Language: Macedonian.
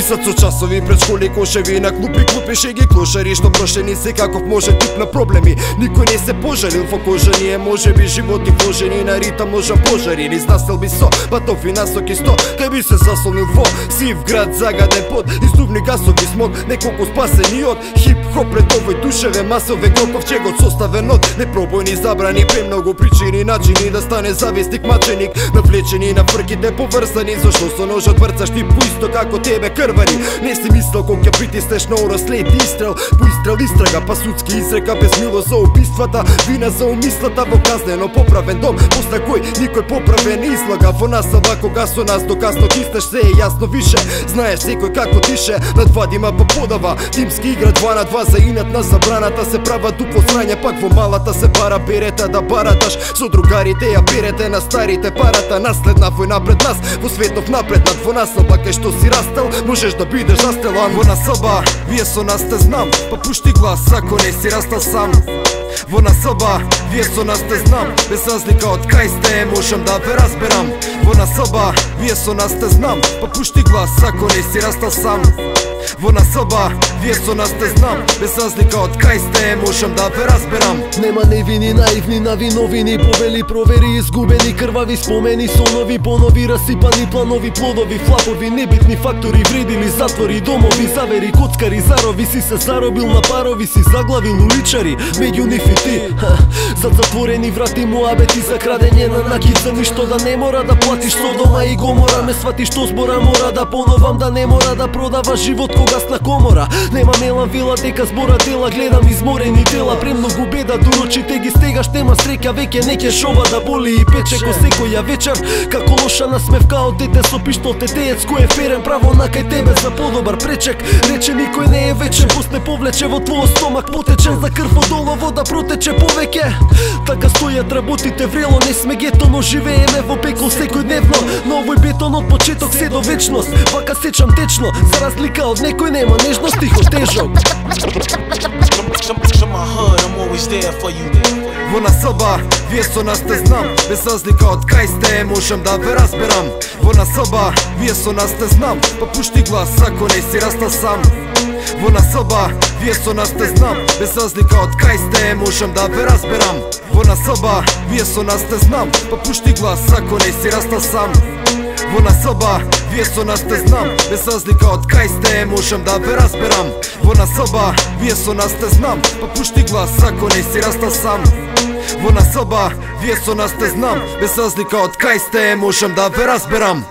Писат со часови пред школи, кошеви на клупи, шеги, клошари што брошени се каков може тип на проблеми. Никој не се пожалил во кожа, ние може би животи вложени на ритам можам пожари. Низ настел би со патофи насоки 100, кај би се заслонил во сив град загаден под издувни гасови смог. Неколку спасени од хип-хоп пред овој душеве масове ковчегот составен од непробојни забрани, премногу причини, начини да стане завистник, маченик, навлечени на фрките поврзани. Зашто со ножот врцаш ти поисто како тебе крвари? Не си мислел кога ќе притиснеш на ура след истрел, поистрел истрага, па судски изрека без милост за убиствата, вина за умислата во казнено поправен дом, после кој никој поправен не излага. Во насава кога со нас доказно киснеш се е јасно више, знаеш секој како дише, надвадима па подава, тимски игра 2 на 2 за инат на забраната, се права дупло срање, пак во малата се бара берета да бараташ со другарите, ја берете на старите парата, наследна војна пред нас, во светов напреднат, во населба кај што си растел, можеш да бидеш застрелан. Во насоба, вие со нас те знам, па пушти глас ако не си растал сам. Во насоба, вие со нас те знам, без разлика од кај сте, можам да ве разберам. Во насоба, вие со нас те знам, па пушти глас ако не си растал сам. Во насоба, вие со нас те знам, без разлика од кај сте, можам да ве разберам. Нема невини, наивни, навиновини, повели, провери, изгубени, крвави спомени, сонови, понови, расипани планови, плодови, флапови, небитни фактори, вредили, затвори, домови, завери, коцкари, зарови, си се заробил на парови, си заглавил уличари, меѓу нив и ти. Зад затворени врати, муабети за крадење на накица, ништо да не мора да платиш Содома и Гомора, ме сватиш што збора мора да поновам, да не мора да продаваш живот когас на комора. Нема мелан вила дека збора дела, гледам изморени тела, премногу беда, дурочите ги стегаш, нема среќа, веќе не ќе шова да боли и пече ко секоја вечер, како лоша насмевка од дете со пиштол, тетеец кој е ферен право на кај тебе за подобар пречек. Рече никој не е вечен, после повлече во твој стомак потечен, за крв од дола вода протече повеќе. Така стојат работите врело, не сме гето, но живееме во пекол секојдневно. На овој бетон од почеток се до вечност, вака сечам течно, за разлика од некој нема нежност, тихо тежок. Во насоба, вие со нас те знам, без разлика од кај сте, можам да ве разберам. Во насоба, вие со нас те знам, па пушти глас ако не си растал сам. Во насоба, вие со нас те знам, без разлика од кај сте, можам да ве разберам. Во насоба, вие со нас те знам, па пушти глас ако не си растал сам. Во насоба, вие со нас те знам, без разлика од кај сте, можам да ве разберам. Во насоба, вие со нас те знам, па пушти глас ако не си растал сам. Во насоба, вие со нас те знам, без разлика од кај сте, можам да ве разберам.